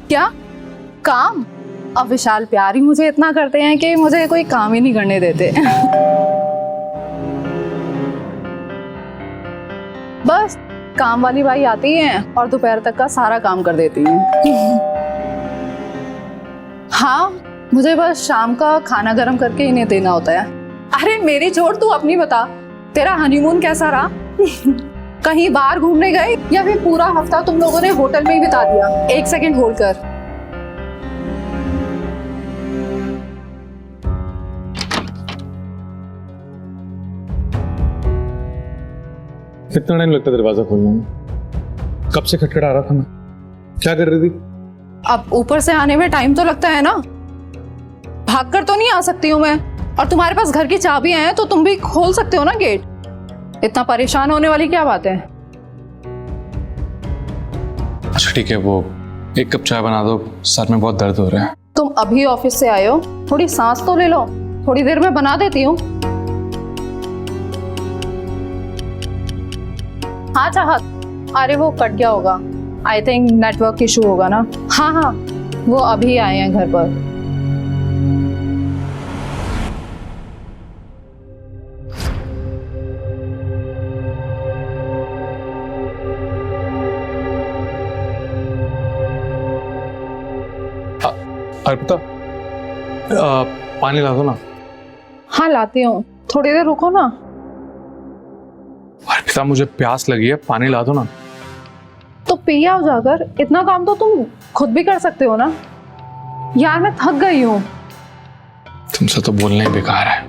क्या काम? अब विशाल प्यार ही मुझे इतना करते हैं कि मुझे कोई काम ही नहीं करने देते। बस काम वाली बाई आती हैं और दोपहर तक का सारा काम कर देती हैं। हाँ, मुझे बस शाम का खाना गर्म करके इन्हें देना होता है। अरे मेरी छोड़, तू अपनी बता, तेरा हनीमून कैसा रहा? कहीं बाहर घूमने गए या फिर पूरा हफ्ता तुम लोगों ने होटल में ही बिता दिया? एक सेकंड होल्ड कर। कितना टाइम लगता है दरवाजा खोलने में? कब से खटखटा रहा था मैं। क्या कर रही थी? अब ऊपर से आने में टाइम तो लगता है ना, भागकर तो नहीं आ सकती हूँ मैं। और तुम्हारे पास घर की चाबियां हैं तो तुम भी खोल सकते हो ना गेट। इतना परेशान होने वाली क्या बात है? अच्छा ठीक है, वो एक कप चाय बना दो, सर में बहुत दर्द हो रहा है। तुम अभी ऑफिस से आए हो, थोड़ी सांस तो ले लो। थोड़ी देर में बना देती हूँ। हाँ चाहत, अरे वो कट गया होगा, आई थिंक नेटवर्क इशू होगा ना। हाँ हाँ, वो अभी आए हैं घर पर। अर्पिता, पानी ला दो ना। हाँ लाती हूँ, थोड़ी देर रुको ना। अर्पिता, मुझे प्यास लगी है, पानी ला दो ना। तो पी आओ जाकर, इतना काम तो तुम खुद भी कर सकते हो ना। यार मैं थक गई हूँ। तुमसे तो बोलना ही बेकार है।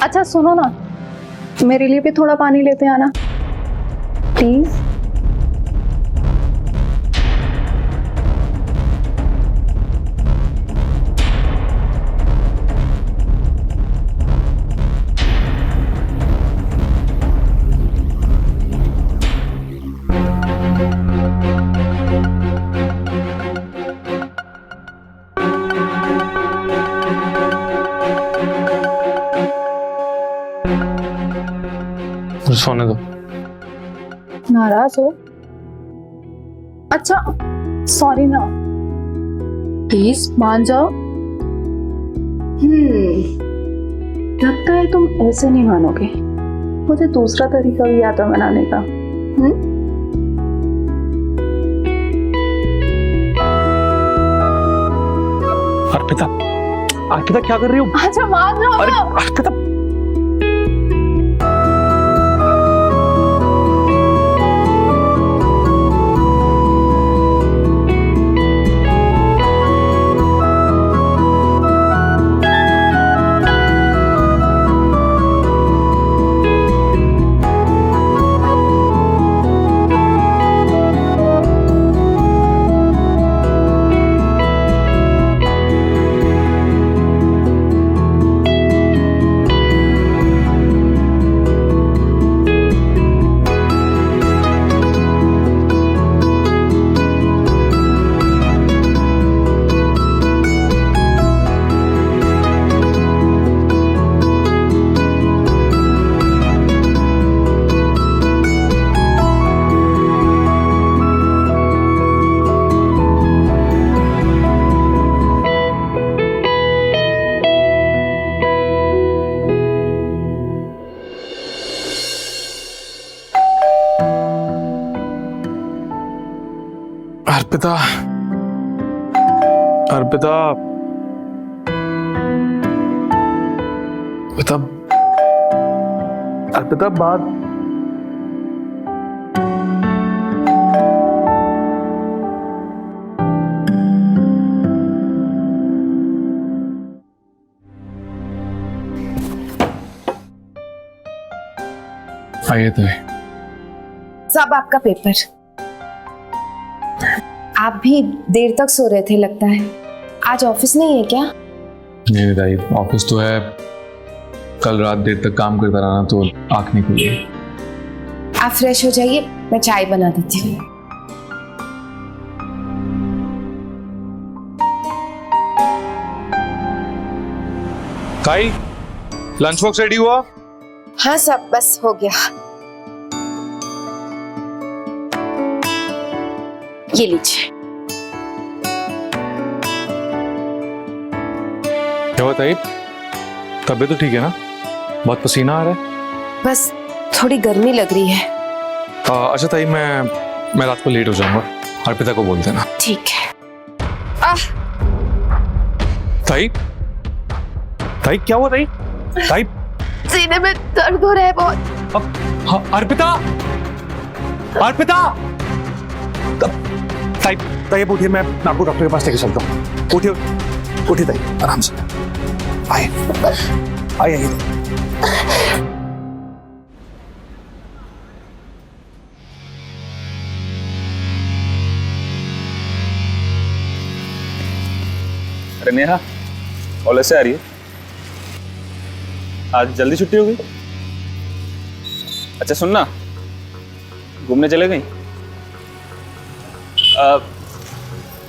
अच्छा सुनो ना, मेरे लिए भी थोड़ा पानी लेते आना प्लीज। मुझे सोने दो। नाराज हो? अच्छा सॉरी ना, प्लीज मान जाओ। लगता है तुम ऐसे नहीं मानोगे, मुझे दूसरा तरीका भी आता मनाने का। अर्पिता, अर्पिता क्या कर रही हो? अच्छा मान जाओ। अरे अर्पिता, अर्पिता, अर्पिता, अर्पिता, अर्पिता बात। आइए तो सब आपका पेपर। आप भी देर तक सो रहे थे लगता है। आज ऑफिस नहीं है क्या? नहीं दाई, ऑफिस तो है। कल रात देर तक काम करता रहा तो आँख नहीं खुली। आप फ्रेश हो जाइए, मैं चाय बना देती हूँ। काई, लंच बॉक्स रेडी हुआ? हाँ सब बस हो गया। ये लीजिए। क्या बताइए, तबीयत तो ठीक है ना? बहुत पसीना आ रहा है। बस थोड़ी गर्मी लग रही है। अच्छा ताई, मैं रात को लेट हो जाऊंगा, अर्पिता को बोल देना। ठीक है। ताई, ताई क्या हुआ ताई? ताई सीने में दर्द हो रहा है बहुत। हाँ, अर्पिता, अर्पिता, ताई ताई आप उठिए, मैं आपको डॉक्टर के पास लेके चलता हूँ। उठिए उठिए ताई, आराम से आइए आइए। अरे नेहा, कॉलेज से आ रही है? आज जल्दी छुट्टी हो गई? अच्छा सुनना, घूमने चले गई?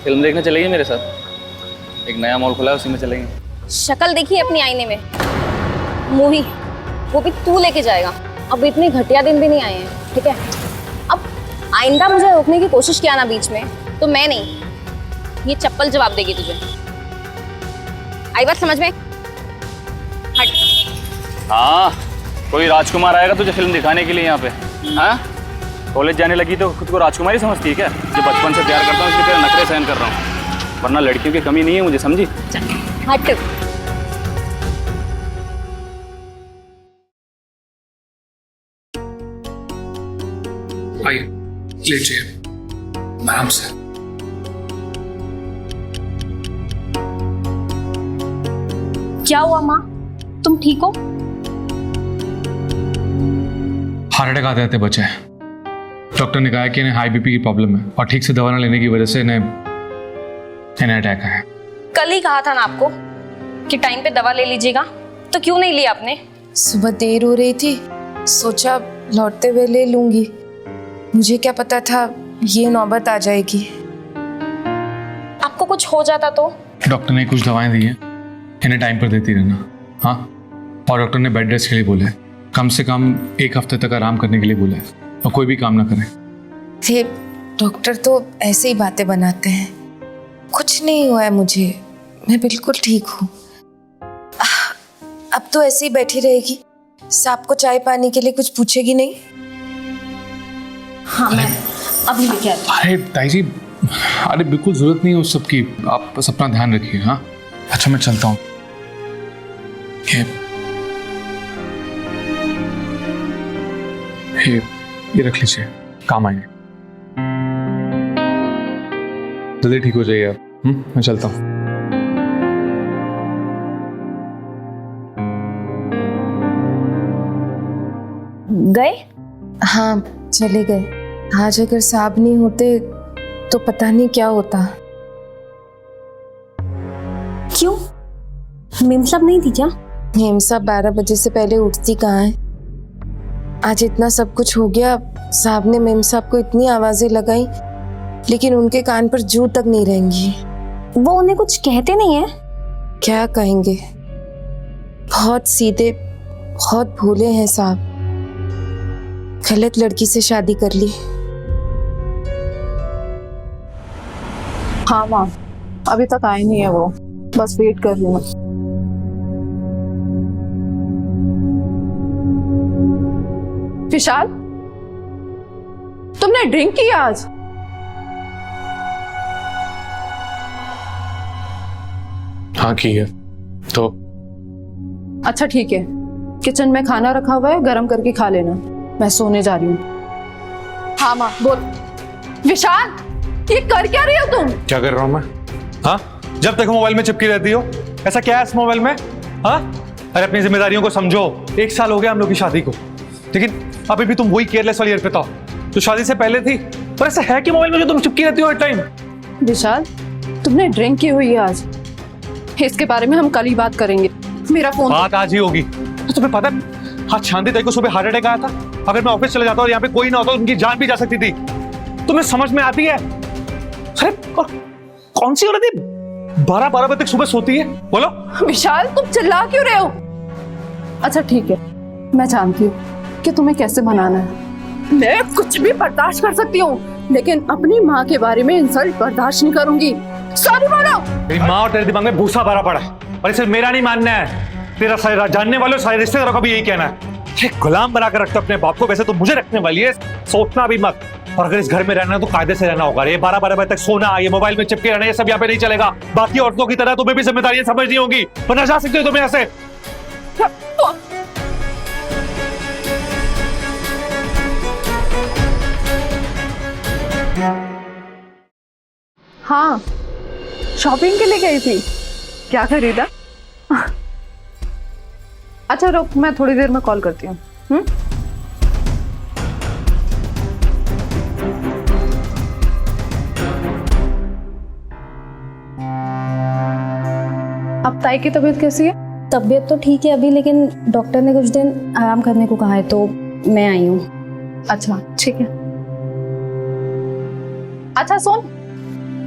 फिल्म देखने चले गई मेरे साथ? एक नया मॉल खुला है, उसी में चलेंगे। शक्ल देखी अपनी आईने में? मूवी वो भी तू लेके जाएगा। अब इतने घटिया दिन भी नहीं आए हैं, ठीक है? अब आइंदा मुझे रोकने की कोशिश किया ना बीच में, तो मैं नहीं, ये चप्पल जवाब देगी तुझे। आई बात समझ में? हट। हाँ, कोई राजकुमार आएगा तुझे फिल्म दिखाने के लिए यहाँ पे? हाँ, कॉलेज जाने लगी तो खुद को राजकुमारी समझती है क्या? जो बचपन से प्यार करता हूँ इसलिए तेरे नखरे सहन कर रहा हूँ, वरना लड़कियों की कमी नहीं है मुझे, समझी? हट। आइए लीजिए आराम से। क्या हुआ माँ, तुम ठीक हो? हार्ट अटैक आते आते बचे हैं। डॉक्टर ने कहा है कि इन्हें हाई बीपी की प्रॉब्लम है और ठीक से दवा ना लेने की वजह से इन्हें अटैक आया है। कल ही कहा था ना आपको कि टाइम पे दवा ले लीजिएगा, तो क्यों नहीं लिया आपने? सुबह देर हो रही थी, सोचा लौटते हुए ले लूंगी। मुझे क्या पता था ये नौबत आ जाएगी। आपको कुछ हो जाता तो? डॉक्टर ने कुछ दवाएं दी हैं, इन्हें टाइम पर देती रहना। हाँ, और डॉक्टर ने बेड रेस्ट के लिए बोले, कम से कम 1 हफ्ते तक आराम करने के लिए बोले, और कोई भी काम ना करें। थे डॉक्टर तो ऐसे ही बातें बनाते हैं। कुछ नहीं हुआ है मुझे, मैं बिल्कुल ठीक हूँ। अब तो ऐसे ही बैठी रहेगी, सांप को चाय पानी के लिए कुछ पूछेगी नहीं। हाँ मैं अभी लेके आती हूँ। अरे ताई जी, अरे बिल्कुल जरूरत नहीं है उस सब की, आप बस अपना ध्यान रखिए। हाँ अच्छा, मैं चलता हूँ। ये रख लीजिए, काम आएंगे। जल्दी ठीक हो जाइए आप। मैं चलता हूँ। गए? हाँ चले गए। आज अगर साहब नहीं होते तो पता नहीं क्या होता। क्यों, मेम साहब नहीं थी क्या? हेम साहब 12 बजे से पहले उठती कहाँ है। आज इतना सब कुछ हो गया, साहब ने मेम साहब को इतनी आवाजें लगाई, लेकिन उनके कान पर जू तक नहीं रहेंगी। वो उन्हें कुछ कहते नहीं है? क्या कहेंगे, बहुत सीधे, बहुत भोले हैं साहब। गलत लड़की से शादी कर ली। हाँ माँ, अभी तक आए नहीं है वो, बस वेट कर रही हूँ। विशाल, तुमने ड्रिंक की आज? हाँ की है तो। अच्छा ठीक है, किचन में खाना रखा हुआ है, गरम करके खा लेना। मैं सोने जा रही हूँ। हाँ माँ बोल। विशाल, ये कर क्या रही हो तुम? क्या कर रहा हूँ मैं? हाँ, जब तक मोबाइल में चिपकी रहती हो, ऐसा क्या है इस मोबाइल में? हाँ, अरे अपनी जिम्मेदारियों को समझो। 1 साल हो गया हम लोग की शादी को, लेकिन अभी भी तुम वही केयरलेस वाली अर्पिता हो जो शादी से पहले थी। पर ऐसा है कि मोबाइल में जो तुम चिपकी रहती हो हर टाइम? विशाल, तुमने ड्रिंक की हुई है आज, इसके बारे में हम कल ही बात करेंगे। मेरा फोन बात आज ही होगी। तो तुम्हें पता है आज शांति ताई को सुबह हार्ट अटैक आया था। अगर मैं ऑफिस चले जाता और यहाँ पे कोई ना होता तो उनकी जान भी जा सकती थी। तुम्हें समझ में आती है? अरे कौन सी औरत है 12-12 बजे तक सुबह सोती है? बोलो। विशाल, तुम चिल्ला क्यों रहे हो? अच्छा ठीक है, मैं जानती हूँ कि तुम्हें कैसे बनाना है। मैं कुछ भी बर्दाश्त कर सकती हूँ, लेकिन अपनी माँ के बारे में इंसल्ट बर्दाश्त नहीं करूंगी। सॉरी बोलो। मेरी माँ और तेरे दिमाग में भूसा भरा पड़ा है, और इसे मेरा नहीं मानना है, तेरा सारे जानने वालों सारे रिश्तेदारों का भी यही कहना है। गुलाम बनाकर रखता अपने बाप को, वैसे तो मुझे रखने वाली है, सोचना भी मत। और अगर इस घर में रहना है तो कायदे से रहना होगा। ये 12-12 बजे तक सोना, ये मोबाइल में चिपके रहना, ये सब यहाँ पे नहीं चलेगा। बाकी औरतों की तरह तुम्हें भी जिम्मेदारियां समझनी होगी, वरना जा सकते हो तुम यहाँ से। हाँ, शॉपिंग के लिए गई थी। क्या खरीदा? अच्छा रुक, मैं थोड़ी देर में कॉल करती हूँ। अब ताई की तबीयत कैसी है? तबीयत तो ठीक है अभी, लेकिन डॉक्टर ने कुछ दिन आराम करने को कहा है, तो मैं आई हूँ। अच्छा ठीक है। अच्छा सुन,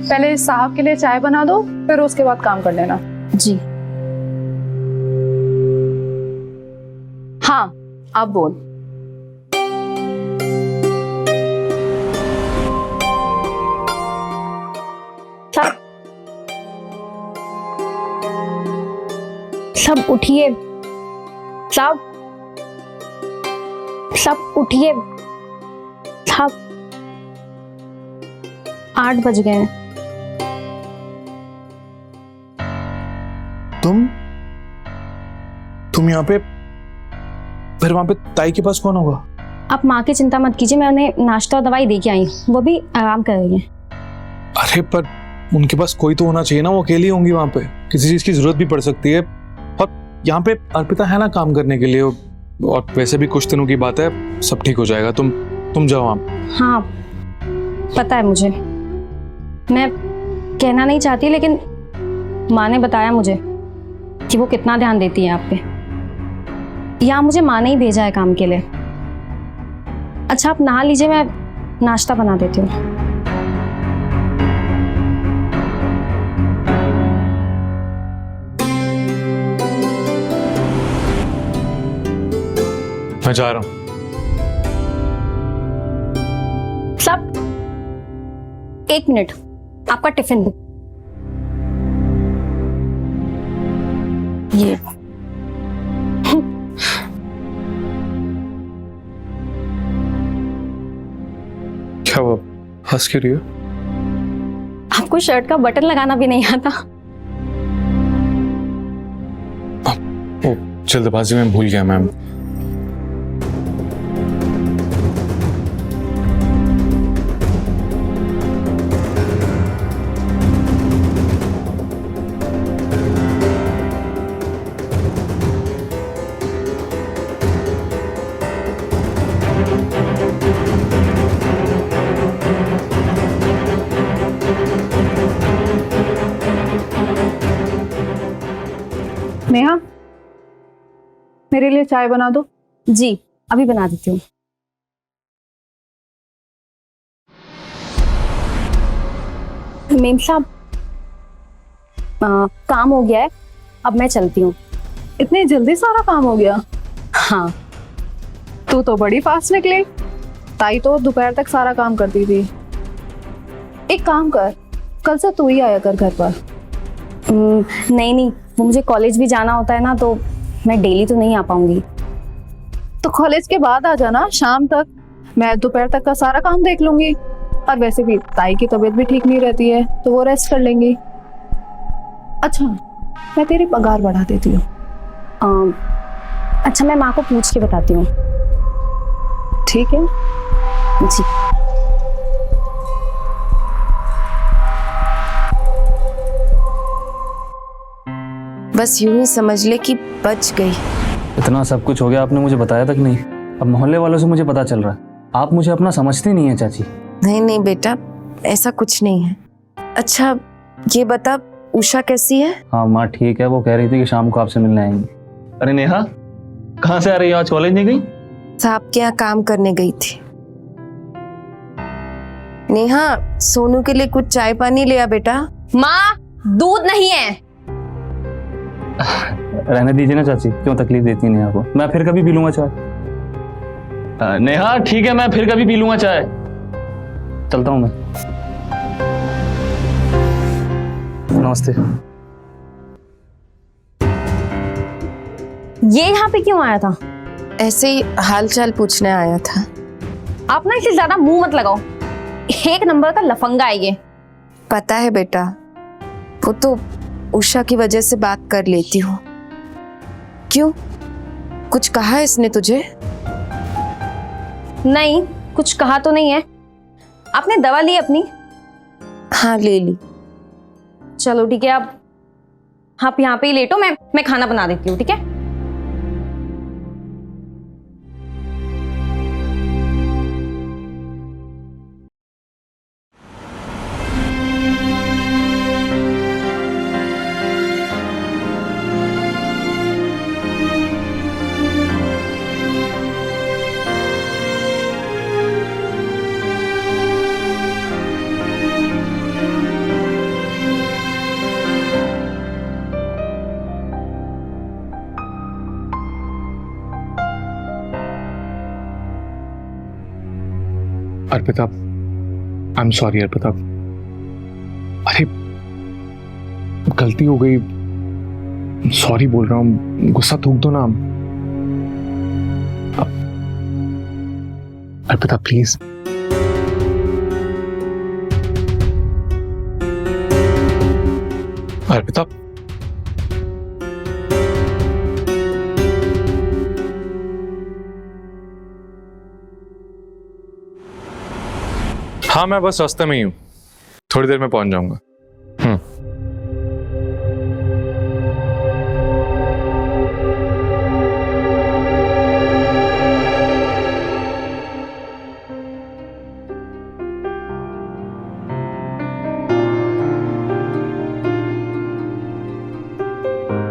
पहले साहब के लिए चाय बना दो, फिर उसके बाद काम कर लेना। जी। हाँ, अब बोल। सब उठिए, सब उठिए, सब 8 बज गए हैं। तुम यहाँ पे, फिर वहां पे ताई के पास कौन होगा? आप माँ की चिंता मत कीजिए, मैं उन्हें नाश्ता और दवाई दे के आई हूँ, वो भी आराम कर रही हैं। अरे पर उनके पास कोई तो होना चाहिए ना, वो अकेली होंगी वहां पे, किसी चीज की जरूरत भी पड़ सकती है। और यहाँ पे अर्पिता है ना काम करने के लिए, और वैसे भी कुछ दिनों की बात है, सब ठीक हो जाएगा। तुम जाओ वहां। हाँ पता है मुझे, मैं कहना नहीं चाहती, लेकिन माँ ने बताया मुझे कि वो कितना ध्यान देती है आप पे। यहाँ मुझे माँ ने ही भेजा है काम के लिए। अच्छा आप नहा लीजिए, मैं नाश्ता बना देती हूँ। मैं जा रहा हूँ। सब 1 मिनट, आपका टिफिन दो। ये क्या हुआ, हंस क्यों रही हो? आपको शर्ट का बटन लगाना भी नहीं आता? ओ जल्दबाजी में भूल गया मैम। नेहा, मेरे लिए चाय बना दो। जी अभी बना देती हूँ। मेम साहब काम हो गया है, अब मैं चलती हूँ। इतनी जल्दी सारा काम हो गया? हाँ तू तो बड़ी फास्ट निकली। ताई तो दोपहर तक सारा काम करती थी। एक काम कर, कल से तू ही आया कर घर पर। नहीं, वो मुझे कॉलेज भी जाना होता है ना, तो मैं डेली तो नहीं आ पाऊंगी। तो कॉलेज के बाद आ जाना शाम तक, मैं दोपहर तक का सारा काम देख लूंगी। और वैसे भी ताई की तबीयत भी ठीक नहीं रहती है, तो वो रेस्ट कर लेंगी। अच्छा, मैं तेरी पगार बढ़ा देती हूँ। अच्छा मैं माँ को पूछ के बताती हूँ। ठीक है जी। बस यूं ही समझ ले कि बच गई। इतना सब कुछ हो गया, आपने मुझे बताया तक नहीं। अब मोहल्ले वालों से मुझे पता चल रहा है। आप मुझे अपना समझती नहीं है चाची। नहीं बेटा, ऐसा कुछ नहीं है। अच्छा ये बता, उषा कैसी है? हाँ माँ ठीक है, वो कह रही थी कि शाम को आपसे मिलने आएंगे। अरे नेहा कहाँ से आ रही हो, आज कॉलेज नहीं गई? साहब के यहाँ काम करने गई थी। नेहा, सोनू के लिए कुछ चाय पानी ले आ बेटा। माँ दूध नहीं है। रहने दीजिए ना चाची, क्यों तकलीफ देती हैं नेहा को। मैं फिर कभी पी लूंगा चाय। नेहा ठीक है, मैं फिर कभी पी लूंगा चाय। चलता हूँ मैं। नमस्ते। ये यहाँ पे क्यों आया था? ऐसे ही हाल चाल पूछने आया था। आप ना इसे ज्यादा मुंह मत लगाओ, एक नंबर का लफंगा है ये। पता है बेटा, वो तो उषा की वजह से बात कर लेती हूँ। क्यों, कुछ कहा इसने तुझे? नहीं, कुछ कहा तो नहीं है। आपने दवा ली अपनी? हाँ ले ली। चलो ठीक है, आप यहाँ पे ही लेटो, मैं खाना बना देती हूँ, ठीक है? Arpita, I am sorry Arpita. अरे गलती हो गई, सॉरी बोल रहा हूँ, गुस्सा थूक दो ना। अर्पिता प्लीज। अर्पिता हाँ, मैं बस रास्ते में ही हूँ, थोड़ी देर में पहुंच जाऊंगा।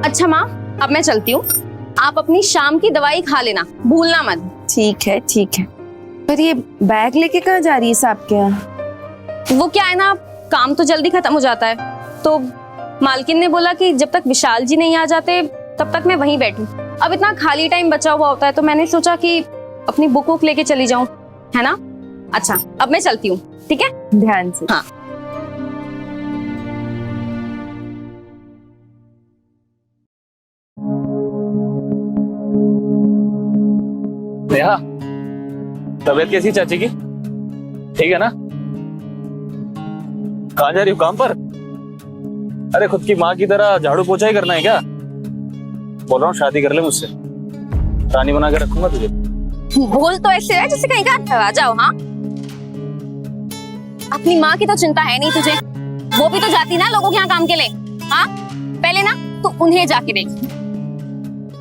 अच्छा माँ, अब मैं चलती हूँ। आप अपनी शाम की दवाई खा लेना, भूलना मत। ठीक है ठीक है। पर ये बैग लेके कहाँ जा रही है साहब के यहाँ? वो क्या है ना, काम तो जल्दी खत्म हो जाता है, तो मालकिन ने बोला कि जब तक विशाल जी नहीं आ जाते तब तक मैं वहीं बैठूं। अब इतना खाली टाइम बचा हुआ होता है, तो मैंने सोचा कि अपनी बुक वुक लेके चली जाऊं, है ना? अच्छा, अब मैं चलती हूँ, ठीक है? ध्यान से। हाँ। नेहा, तबीयत कैसी चाची की? ठीक है ना? कहाँ जा रही हो, काम पर? अरे खुद की माँ की तरह झाड़ू पोछा ही करना है क्या? बोल रहा हूँ शादी कर ले मुझसे, रानी बना के रखूंगा तुझे। बोल तो ऐसे है जैसे कहीं का डरा जाओ। हाँ, अपनी माँ की तो चिंता है नहीं तुझे, वो भी तो जाती ना लोगों के यहाँ काम के लिए। हाँ, पहले ना तो उन्हें जाके देख,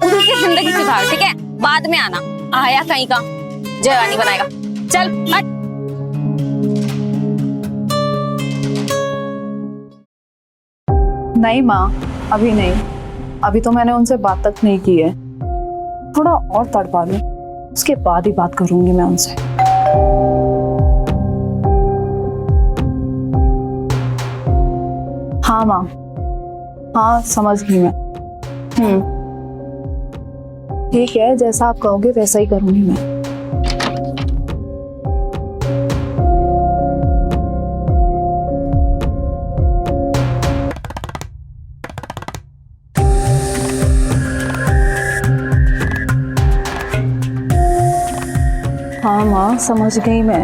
उनकी जिंदगी सुधार, ठीक है? बाद में आना, आया कहीं का जय रानी बनाएगा। चल हट। नहीं माँ, अभी नहीं, अभी तो मैंने उनसे बात तक नहीं की है। थोड़ा और तड़पा लूं, उसके बाद ही बात करूंगी मैं उनसे। हाँ माँ, हाँ समझ गई मैं। ठीक है, जैसा आप कहोगे वैसा ही करूंगी मैं। हाँ माँ, समझ गई मैं।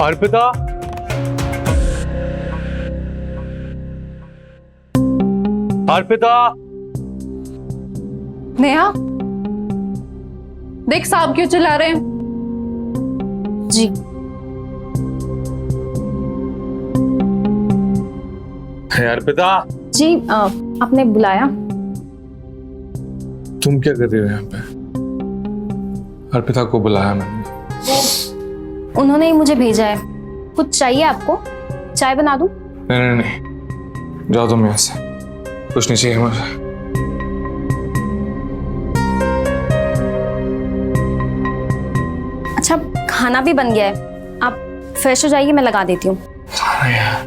अर्पिता, अर्पिता, नेहा, देख साहब क्यों चिल्ला रहे हैं। जी है अर्पिता, जी, आपने बुलाया? तुम क्या कर रही हो यहाँ पे? अर्पिता को बुलाया मैंने। उन्होंने ही मुझे भेजा है। कुछ चाहिए आपको? चाय बना दूं? नहीं नहीं नहीं, जाओ तुम यहाँ से, कुछ नहीं चाहिए मुझे। अच्छा, खाना भी बन गया है, आप फ्रेश हो जाइए, मैं लगा देती हूँ। खाना यार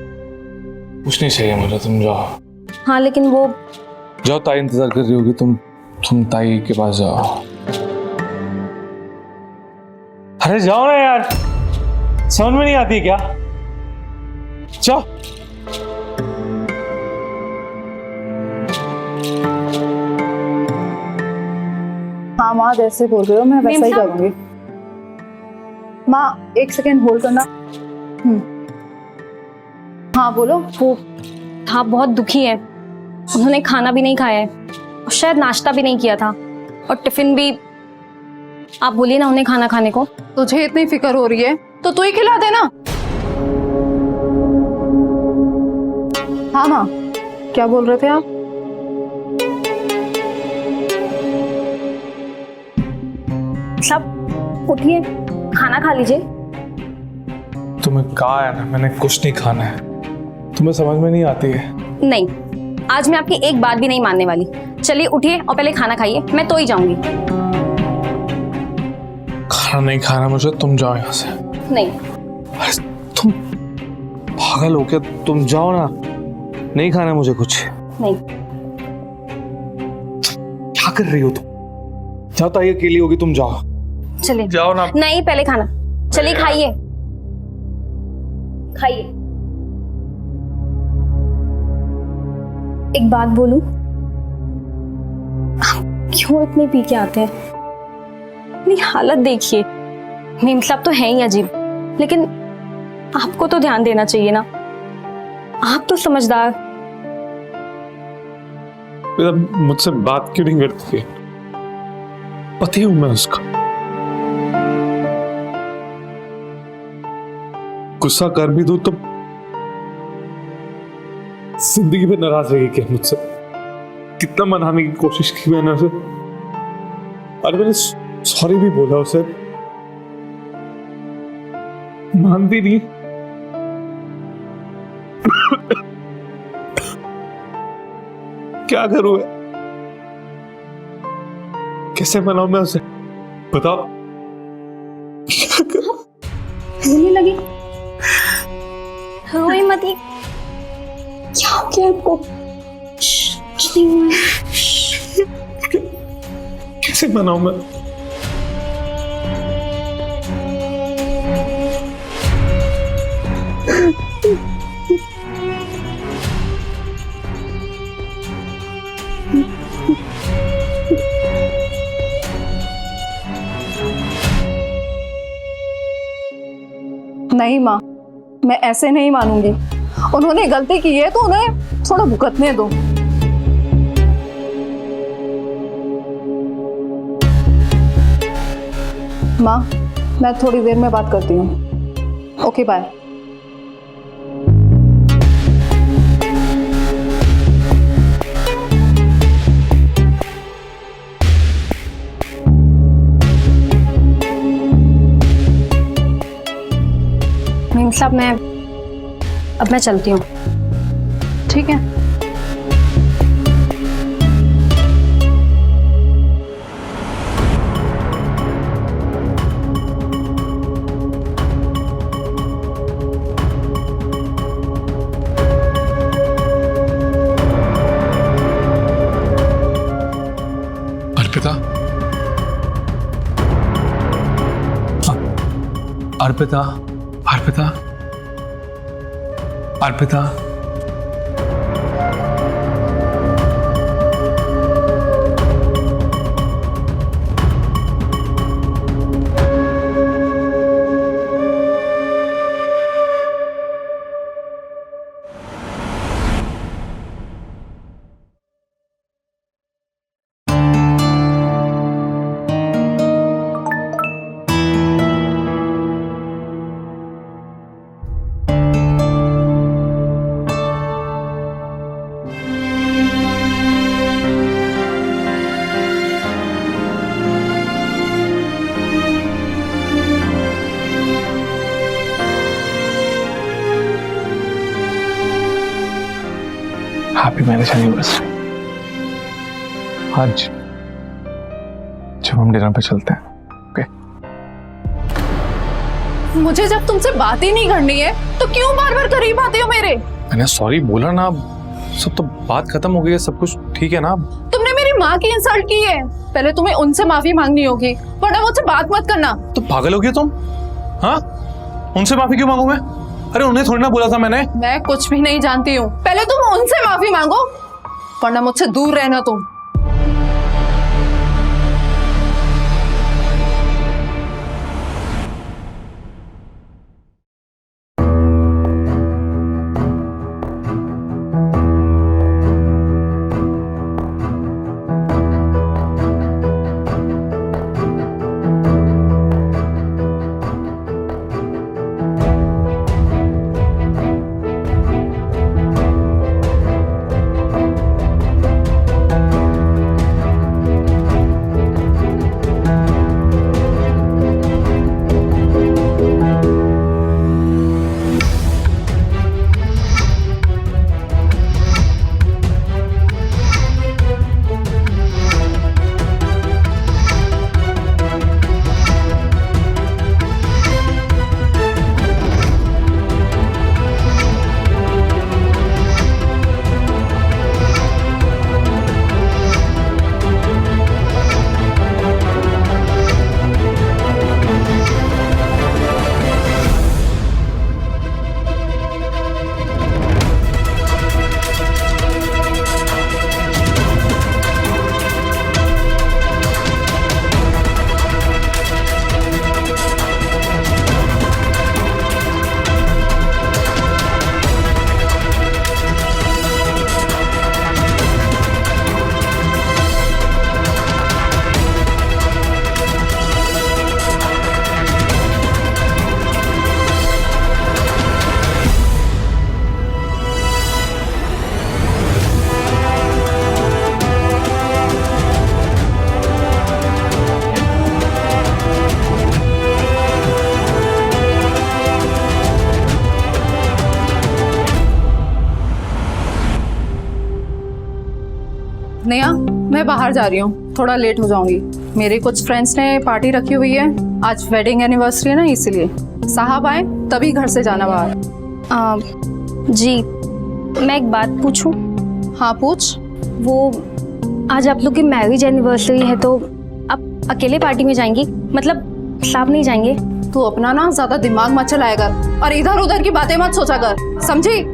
कुछ नहीं चाहिए मुझे, तुम जाओ। हाँ लेकिन वो जाओ, ताई इंतजार कर रही होगी, तुम ताई के पास जाओ। अरे जाओ ना यार, समझ में नहीं आती क्या? जाओ। हाँ माँ, जैसे बोल रहे हो मैं वैसा ही मेम साहब। करूंगी। माँ 1 सेकेंड होल्ड करना। हाँ बोलो। वो था बहुत दुखी है, उन्होंने खाना भी नहीं खाया है और शायद नाश्ता भी नहीं किया था, और टिफिन भी। आप बोलिए ना उन्हें खाना खाने को। तुझे इतनी फिक्र हो रही है तो तू ही खिला देना। हाँ माँ, क्या बोल रहे थे आप? सब उठिए, खाना खा लीजिए। तुम्हें कहा है ना मैंने कुछ नहीं खाना है, तुम्हें समझ में नहीं आती है। नहीं, आज मैं आपकी एक बात भी नहीं मानने वाली। चलिए उठिए और पहले खाना खाइए, मैं तो ही जाऊंगी। खाना नहीं खाना मुझे, तुम जाओ यहाँ से। नहीं, अरे तुम पागल हो क्या? तुम जाओ ना, नहीं खाना मुझे कुछ। नहीं, क्या कर रही हो तुम? जाओ, ताई अकेली होगी, तुम जाओ। चलिए। जाओ ना। नहीं, पहले खाना। चलिए खाइए, खाइए। एक बात बोलूं, आप क्यों इतने पी के आते हैं? अपनी हालत देखिए। मेम साहब तो है ही अजीब, लेकिन आपको तो ध्यान देना चाहिए ना, आप तो समझदार। मुझसे बात क्यों नहीं करती है? पति हूं मैं उसका। गुस्सा कर भी दूं तो जिंदगी में नाराज रहेगी क्या मुझसे? कितना मनाने की कोशिश की मैंने उसे, अरे मैंने सॉरी भी बोला उसे, मानती नहीं। क्या करूं मैं? कैसे मनाऊं मैं उसे? बताओ। रोने लगी। रोई मत। ये क्या हो गया आपको? कुछ नहीं हुआ है। कैसे मनाऊं मैं? नहीं माँ, मैं ऐसे नहीं मानूंगी। उन्होंने गलती की है तो उन्हें थोड़ा भुगतने दो। माँ, मैं थोड़ी देर में बात करती हूँ। Okay bye. मेम साहब, अब मैं चलती हूँ। ठीक है। Arpita, Arpita, Arpita, Arpita, happy marriage anniversary. आज जब हम डिनर पे चलते हैं, ओके? मुझे जब तुमसे बात ही नहीं करनी है तो क्यों बार बार करीब आते हो मेरे? मैंने सॉरी बोला ना, सब तो बात खत्म हो गई है, सब कुछ ठीक है ना। तुमने मेरी माँ की इंसल्ट की है, पहले तुम्हें उनसे माफी मांगनी होगी, वरना मुझसे बात मत करना। तो पागल हो गया तुम? हाँ, उनसे माफी क्यों मांगू मैं? अरे उन्हें थोड़ी ना बोला था मैंने। मैं कुछ भी नहीं जानती हूँ, पहले तुम उनसे माफी मांगो, वरना मुझसे दूर रहना तुम। नेहा, मैं बाहर जा रही हूँ, थोड़ा लेट हो जाऊंगी। मेरे कुछ फ्रेंड्स ने पार्टी रखी हुई है, आज वेडिंग एनिवर्सरी है ना, इसीलिए साहब आए तभी घर से जाना बाहर। जी, मैं एक बात पूछूं? हाँ पूछ। वो आज आप लोग की मैरिज एनिवर्सरी है तो आप अकेले पार्टी में जाएंगी? मतलब साहब नहीं जाएंगे? तू अपना ना ज्यादा दिमाग मत चलाया कर और इधर उधर की बातें मत सोचा कर, समझी?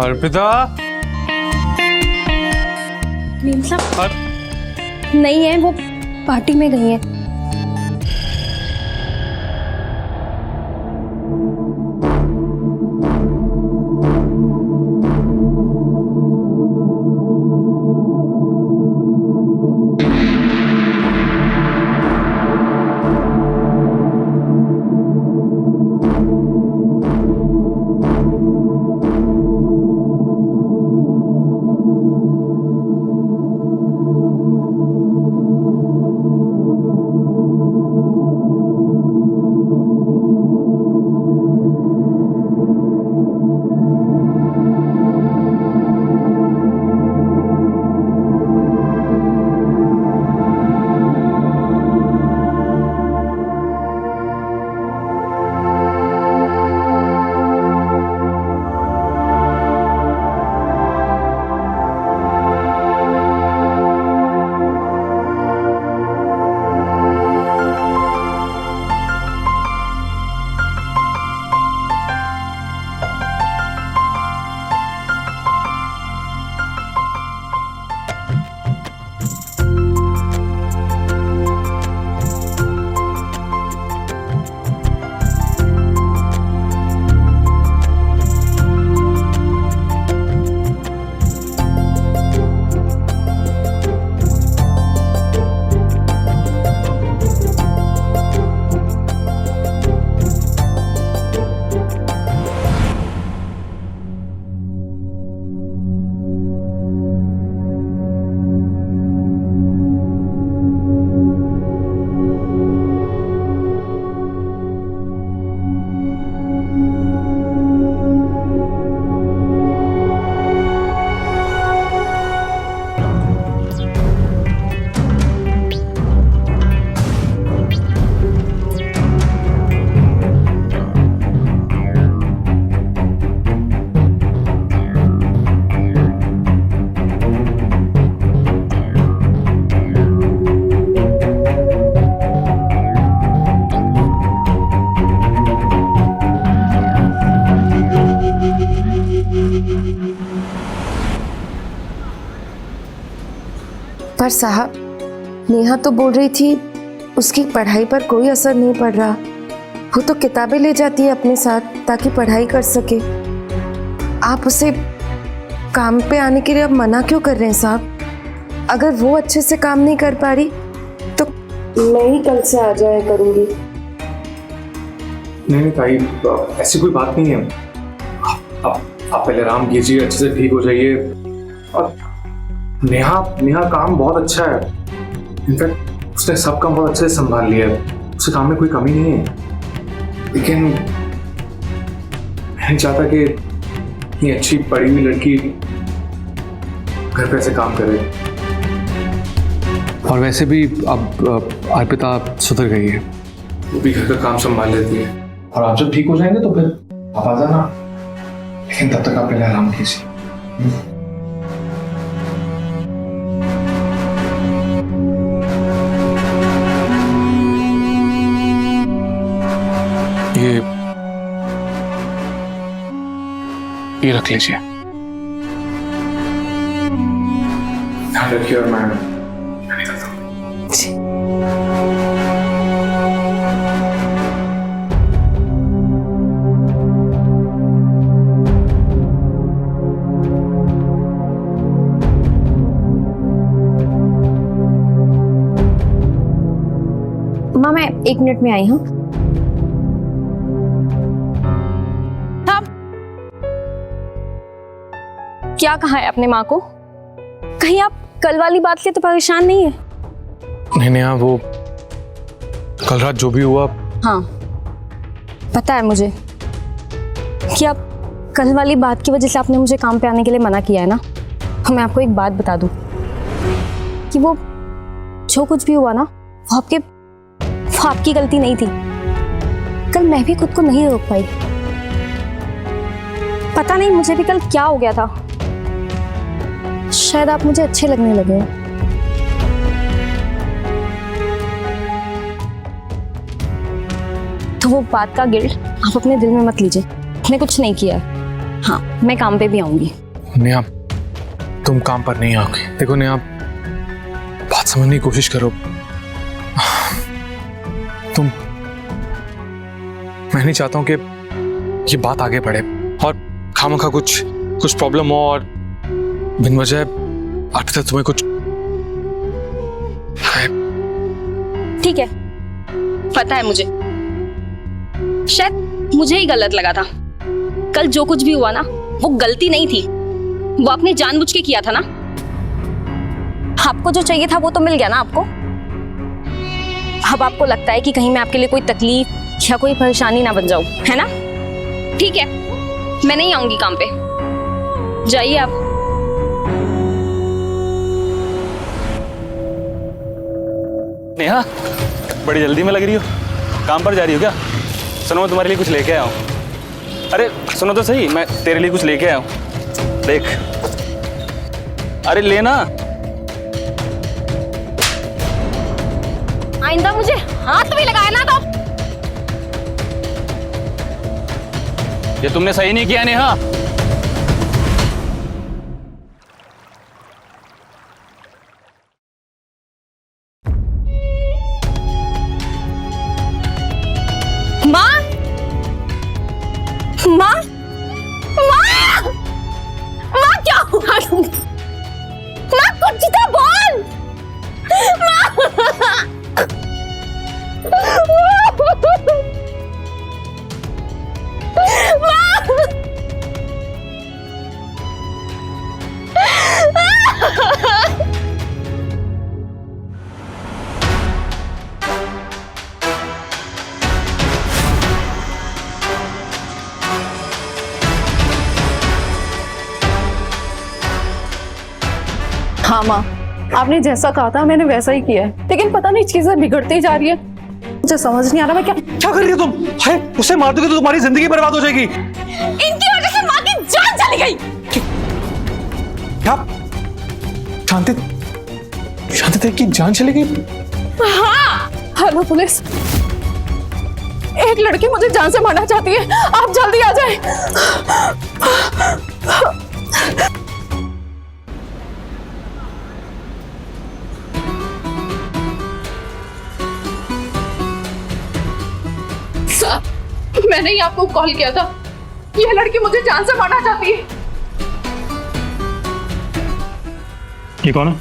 अर्पिता, मीम साहब नहीं है, वो पार्टी में गई है। पर साहब, नेहा तो बोल रही थी उसकी पढ़ाई पर कोई असर नहीं पड़ रहा। वो तो किताबें ले जाती है अपने साथ ताकि पढ़ाई कर सके। आप उसे काम पे आने के लिए अब मना क्यों कर रहे हैं साहब? अगर वो अच्छे से काम नहीं कर पा रही तो मैं ही कल से आ जाया करूंगी। नहीं ताई, ऐसी कोई बात नहीं है। आप पहले आराम कीजिए, अच्छे से ठीक हो जाइए। और नेहा काम बहुत अच्छा है। इनफैक्ट उसने सब काम बहुत अच्छे से संभाल लिया है, उसे काम में कोई कमी नहीं है। लेकिन मैं नहीं चाहता कि इतनी अच्छी पढ़ी हुई लड़की घर पे ऐसे काम करे। और वैसे भी अब अर्पिता सुधर गई है, वो भी घर का काम संभाल लेती है। और आप जब ठीक हो जाएंगे तो फिर आप आ जाना, लेकिन तब तक आप पहले आराम कीजिए। ये रख लीजिए। ध्यान रखिए और मैं निकलता हूँ। माँ मैं 1 मिनट में आई हूँ। क्या कहा है अपने माँ को? कहीं आप कल वाली बात से तो परेशान नहीं है? नहीं, वो कल रात जो भी हुआ। हाँ पता है मुझे कि आप कल वाली बात की वजह से आपने मुझे काम पे आने के लिए मना किया है ना। तो मैं आपको एक बात बता दूं कि वो जो कुछ भी हुआ ना वो आपकी गलती नहीं थी। कल मैं भी खुद को नहीं रोक पाई। पता नहीं मुझे भी कल क्या हो गया था। शायद आप मुझे अच्छे लगने लगे हो। तो वो बात का गिल्ट आप अपने दिल में मत लीजिए। मैंने कुछ नहीं किया है। हाँ मैं काम पे भी आऊंगी। नेहा, तुम काम पर नहीं आओगे। देखो नेहा, बात समझने की कोशिश करो। मैं नहीं चाहता हूं कि ये बात आगे बढ़े और खामखा कुछ प्रॉब्लम हो और बिन वजह अर्पिता तुम्हें कुछ। ठीक है, पता है मुझे, शायद मुझे ही गलत लगा था। कल जो कुछ भी हुआ ना वो गलती नहीं थी, वो आपने जानबूझ के किया था ना। आपको जो चाहिए था वो तो मिल गया ना आपको। अब आपको लगता है कि कहीं मैं आपके लिए कोई तकलीफ या कोई परेशानी ना बन जाऊं, है ना? ठीक है, मैं नहीं आऊंगी काम पे, जाइए आप। नेहा, बड़ी जल्दी में लग रही हो, काम पर जा रही हो क्या? सुनो मैं तुम्हारे लिए कुछ लेके आया हूँ। अरे सुनो तो सही, मैं तेरे लिए कुछ लेके आया हूँ, देख। अरे लेना। आइंदा मुझे हाथ भी लगाया ना तो। ये तुमने सही नहीं किया नेहा। माँ, माँ, माँ, माँ क्या हुआ तुमको? माँ कुछ तो बोल। माँ, हाँ माँ, आपने जैसा कहा था मैंने वैसा ही किया है, लेकिन पता नहीं चीजें बिगड़ती जा रही है। मुझे समझ नहीं आ रहा मैं क्या कर रही हो तुम? हाय, उसे मार दोगे तो तुम्हारी जिंदगी बर्बाद हो जाएगी। इनकी वजह से माँ की जान चली गई। क्या? शांति देव की जान चली गई? हाँ। हेलो पुलिस, एक लड़की मुझे जान से मारना चाहती है, आप जल्दी आ जाएं। मैंने ही आपको कॉल किया था। ये लड़की मुझे जान से मारना चाहती है। ये कौन है?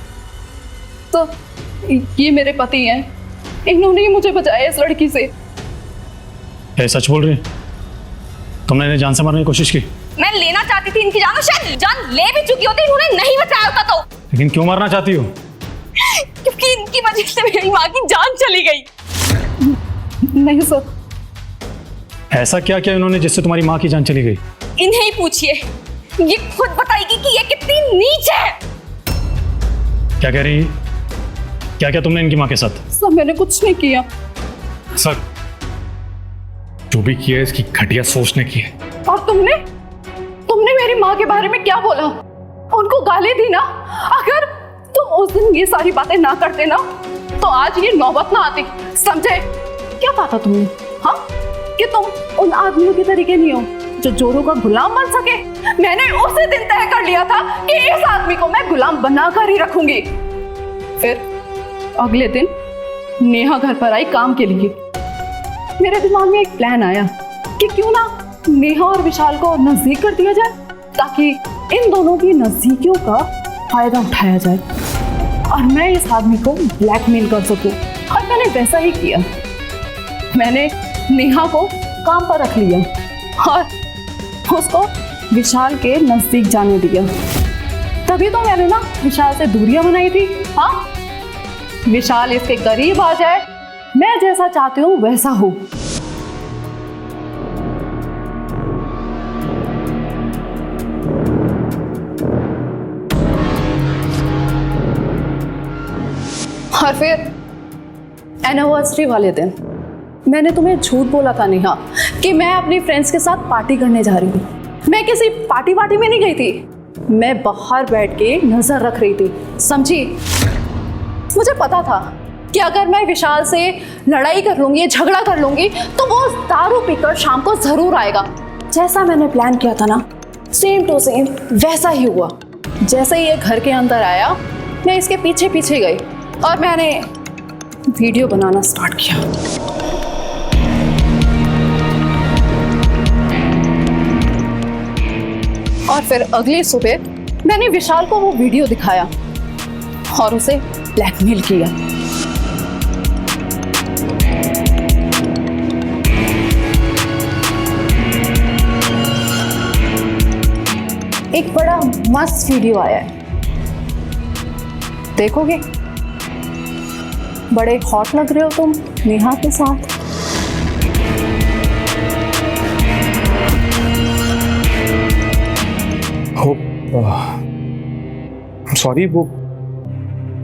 तो ये मेरे पति हैं, इन्होंने ही मुझे बचाया इस लड़की से। ये सच बोल रही है? तुमने इन्हें जान से मारने की कोशिश की? मैं लेना चाहती थी इनकी जान, और शायद जान ले भी चुकी होती, इन्होंने नहीं बचाया होता तो। लेकिन क्यों मारना चाहती हो? क्योंकि इनकी वजह से मेरी माँ की जान चली गई। नहीं सर। ऐसा क्या किया इन्होंने जिससे तुम्हारी माँ की जान चली गई? इन्हें ही पूछिए, ये खुद बताएगी कि ये कितनी नीच है। क्या कह रही है? क्या क्या तुमने इनकी माँ के साथ? सर मैंने कुछ नहीं किया। सर, जो भी किया है इसकी घटिया सोच ने की है। और तुमने मेरी माँ के बारे में क्या बोला? उनको गाली दी ना। अगर तुम उस दिन ये सारी बातें ना करते ना तो आज ये नौबत ना आती, समझे? क्या पता तुमने, हाँ, कि तुम उन आदमियों के तरीके नहीं हो जो जोरू का गुलाम बन सके। मैंने उसी दिन तय कर लिया था कि इस आदमी को मैं गुलाम बनाकर ही रखूंगी। फिर अगले दिन नेहा घर पर आई काम के लिए। मेरे दिमाग में एक प्लान आया कि क्यों ना नेहा और विशाल को नजदीक कर दिया जाए, ताकि इन दोनों की नजदीकियों का फायदा उठाया जाए और मैं इस आदमी को ब्लैकमेल कर सकूं। और मैंने वैसा ही किया। मैंने नेहा को काम पर रख लिया और उसको विशाल के नजदीक जाने दिया। तभी तो मैंने ना विशाल से दूरियां बनाई थी। हाँ, विशाल इसके करीब आ जाए, मैं जैसा चाहती हूँ वैसा हो। और फिर एनिवर्सरी वाले दिन मैंने तुम्हें झूठ बोला था नेहा कि मैं अपनी फ्रेंड्स के साथ पार्टी करने जा रही हूँ। मैं किसी पार्टी में नहीं गई थी, मैं बाहर बैठ के नजर रख रही थी, समझी? मुझे पता था कि अगर मैं विशाल से लड़ाई कर लूंगी, झगड़ा कर लूंगी, तो वो दारू पीकर शाम को जरूर आएगा। जैसा मैंने प्लान किया था ना, सेम टू सेम वैसा ही हुआ। जैसे ही ये घर के अंदर आया, मैं इसके पीछे पीछे गई और मैंने वीडियो बनाना स्टार्ट किया। और फिर अगली सुबह मैंने विशाल को वो वीडियो दिखाया और उसे ब्लैकमेल किया। एक बड़ा मस्त वीडियो आया है, देखोगे? बड़े हॉट लग रहे हो तुम नेहा के साथ। सॉरी, वो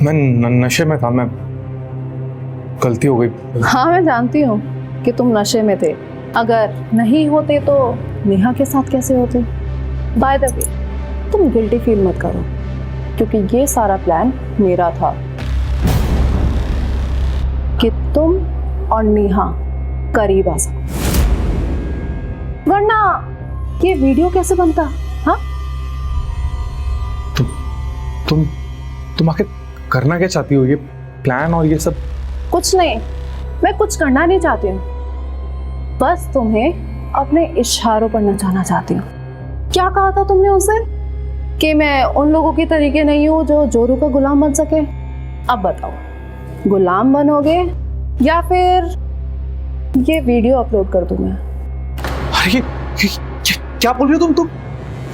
मैं नशे में था, मैं गलती हो गई। हाँ मैं जानती हूँ कि तुम नशे में थे। अगर नहीं होते तो नेहा के साथ कैसे होते? बाय द वे, तुम गिल्टी फील मत करो, क्योंकि ये सारा प्लान मेरा था कि तुम और नेहा करीब आ सको, वरना ये वीडियो कैसे बनता? हाँ, तुम आखिर करना क्या चाहती हो? ये प्लान और ये सब? कुछ नहीं, मैं कुछ करना नहीं चाहती हूँ, बस तुम्हें अपने इशारों पर नचाना चाहती हूँ। क्या कहा था तुमने उस दिन कि मैं उन लोगों की तरीके नहीं हूँ जो जोरू का गुलाम बन सके? अब बताओ, गुलाम बनोगे या फिर ये वीडियो अपलोड कर दूं मैं? अरे ये क्या बोल रही हो तुम?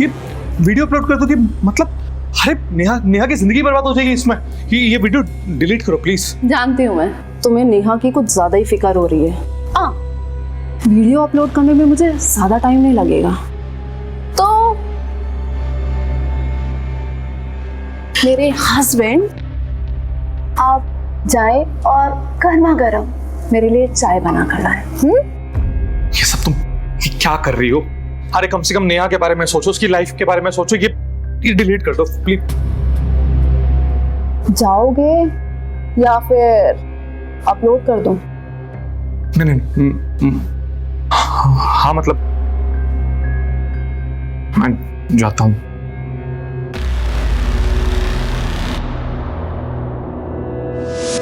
ये वीडियो अपलोड कर दोगी मतलब? अरे नेहा की जिंदगी बर्बाद हो जाएगी इसमें। ये वीडियो डिलीट करो प्लीज। जानती हूँ मैं, तुम्हें नेहा की कुछ ज्यादा ही फिक्र हो रही है। वीडियो अपलोड करने में मुझे ज्यादा टाइम नहीं लगेगा, तो मेरे हस्बैंड आप जाए और गर्मा गर्म मेरे लिए चाय बना कर लाए। ये सब तुम क्या कर रही हो? अरे कम से कम नेहा के बारे में सोचो, उसकी लाइफ के बारे में सोचो। ये डिलीट कर दो प्लीज। जाओगे या फिर अपलोड कर दूं? नहीं, हाँ मतलब मैं जाता हूँ।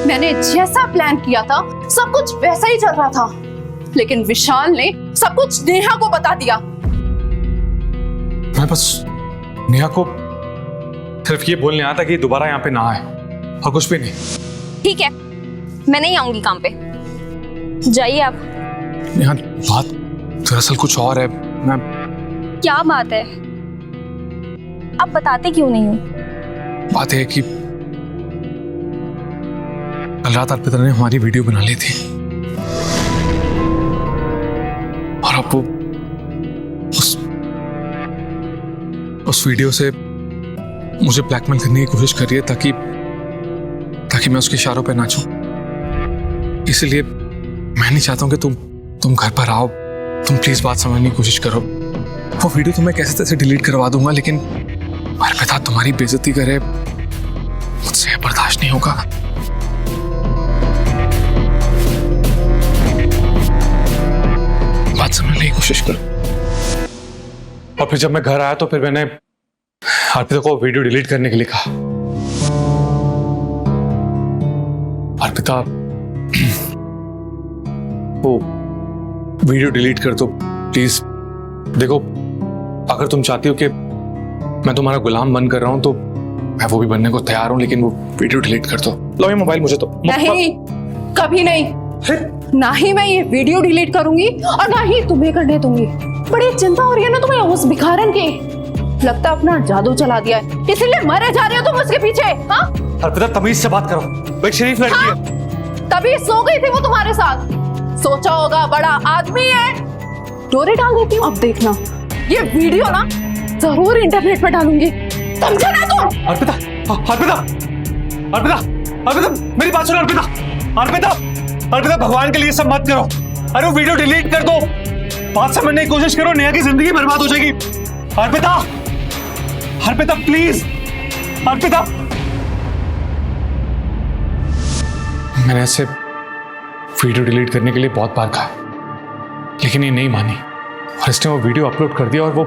मैंने जैसा प्लान किया था सब कुछ वैसा ही चल रहा था, लेकिन विशाल ने सब कुछ नेहा को बता दिया। मैं बस नेहा को सिर्फ ये बोलने आया था कि दोबारा यहाँ पे ना आए, और कुछ भी नहीं। ठीक है, मैं नहीं आऊंगी काम पे, जाइए आप। नेहा, बात दरअसल कुछ और है। मैं क्या बात है? आप बताते क्यों नहीं हो? बात है कि कल रात अर्पिता ने हमारी वीडियो बना ली थी, और अब वो उस वीडियो से मुझे ब्लैकमेल करने की कोशिश कर रही है ताकि मैं उसके इशारों पे नाचूं। इसलिए मैं नहीं चाहता हूं कि तुम घर पर आओ। तुम प्लीज बात समझने की कोशिश करो। वो वीडियो तो मैं कैसे तैसे डिलीट करवा दूंगा, लेकिन अर्पिता तुम्हारी बेइज्जती करे, मुझसे बर्दाश्त नहीं होगा। बात समझने की कोशिश करो। और फिर जब मैं घर आया तो फिर मैंने अर्पिता को वीडियो डिलीट करने के लिए कहा। अर्पिता, वो वीडियो डिलीट कर दो प्लीज। देखो, अगर तुम चाहती हो कि मैं तुम्हारा गुलाम बनकर रहा हूं तो मैं वो भी बनने को तैयार हूं, लेकिन वो वीडियो डिलीट कर दो। लो ये मोबाइल मुझे तो। नहीं, कभी नहीं। ना ही मैं ये वीडियो डिलीट करूंगी और ना ही तुम्हें करने दूंगी। बड़ी चिंता हो रही है ना तुम्हें उस भिखारन की। लगता है अपना जादू चला दिया है, इसीलिए मरे जा रही हो तुम उसके पीछे। हाँ, अर्पिता तमीज से बात करो, वो एक शरीफ लड़की है। तभी सो गई थी वो तुम्हारे साथ। सोचा होगा बड़ा आदमी है, डोरे डाल देती हूँ। अब देखना, ये वीडियो ना जरूर इंटरनेट पर डालूंगी, समझे ना तुम? अर्पिता, अर्पिता, अर्पिता, अर्पिता, मेरी बात सुनो। अर्पिता, अर्पिता, अर्पिता, भगवान के लिए सब मत करो। अरे वो वीडियो डिलीट कर दो। बात समझने की कोशिश करो, नेहा की जिंदगी बर्बाद हो जाएगी। अर्पिता, अर्पिता प्लीज, अर्पिता। मैंने ऐसे वीडियो डिलीट करने के लिए बहुत बार कहा, लेकिन ये नहीं मानी, और इसने वो वीडियो अपलोड कर दिया और वो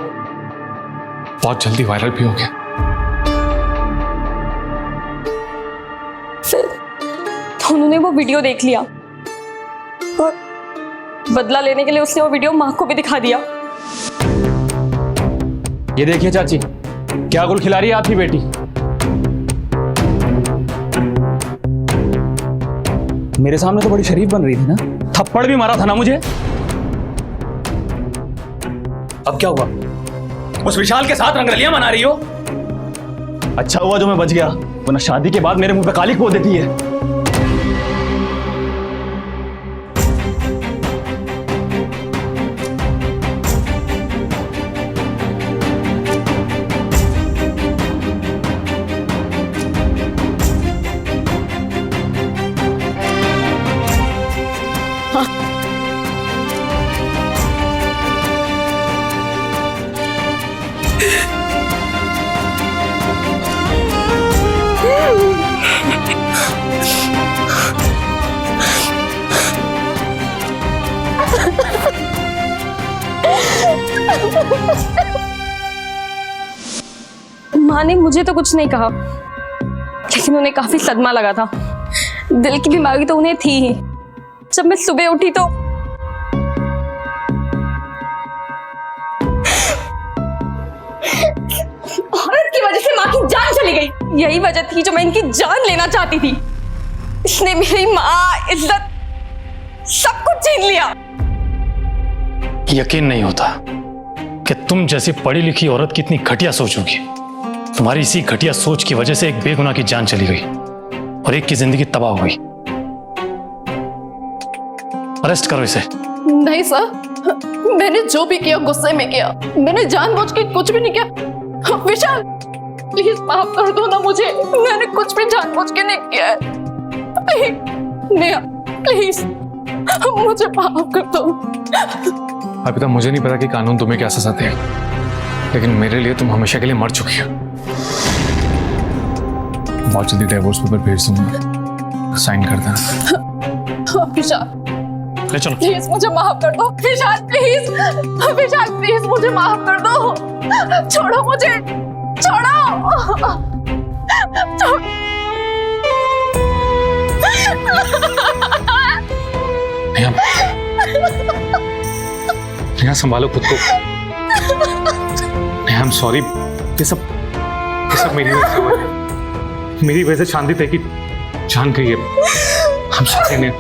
बहुत जल्दी वायरल भी हो गया। फिर उन्होंने वो वीडियो देख लिया और बदला लेने के लिए उसने वो वीडियो माँ को भी दिखा दिया। ये देखिए चाची, क्या गुल खिला रही है आपकी बेटी। मेरे सामने तो बड़ी शरीफ बन रही थी ना, थप्पड़ भी मारा था ना मुझे। अब क्या हुआ? उस विशाल के साथ रंगरलियां मना रही हो? अच्छा हुआ जो मैं बच गया, वरना शादी के बाद मेरे मुंह पे कालिक बो देती है। माँ ने मुझे तो कुछ नहीं कहा, लेकिन उन्हें काफी सदमा लगा था। दिल की बीमारी तो उन्हें थी ही। जब मैं सुबह उठी तो औरत की वजह से माँ की जान चली गई। यही वजह थी जो मैं इनकी जान लेना चाहती थी। इसने मेरी माँ, इज्जत, सब कुछ छीन लिया। यकीन नहीं होता कि तुम जैसी पढ़ी लिखी औरत की इतनी घटिया सोच होगी। तुम्हारी इसी घटिया सोच की वजह से एक बेगुनाह की जान चली गई और एक की जिंदगी तबाह हो गई। अरेस्ट करो इसे। नहीं सर, मैंने जो भी किया गुस्से में किया, मैंने जानबूझ के कुछ भी नहीं किया। विशाल प्लीज माफ कर दो ना मुझे, मैंने कुछ भी जानबूझ के नहीं किया है। नेहा प्लीज मुझे माफ कर दो। अर्पिता, मुझे नहीं पता कि कानून तुम्हें क्या सजा देगा, लेकिन मेरे लिए तुम हमेशा के लिए मर चुकी हो। बहुत जल्दी डिवोर्स पेपर भेज दूंगा, साइन कर देना। विशाल ले चलो। प्लीज मुझे माफ कर दो। विशाल प्लीज, विशाल प्लीज मुझे माफ कर दो। छोड़ो मुझे, छोड़ो, छोड़ो। नेहा संभालो खुद को। नेहा आई एम सॉरी, ये सब मेरी वजह से हुआ है। मेरी वजह से शांति तय की जान गई है। हम सॉरी नेहा।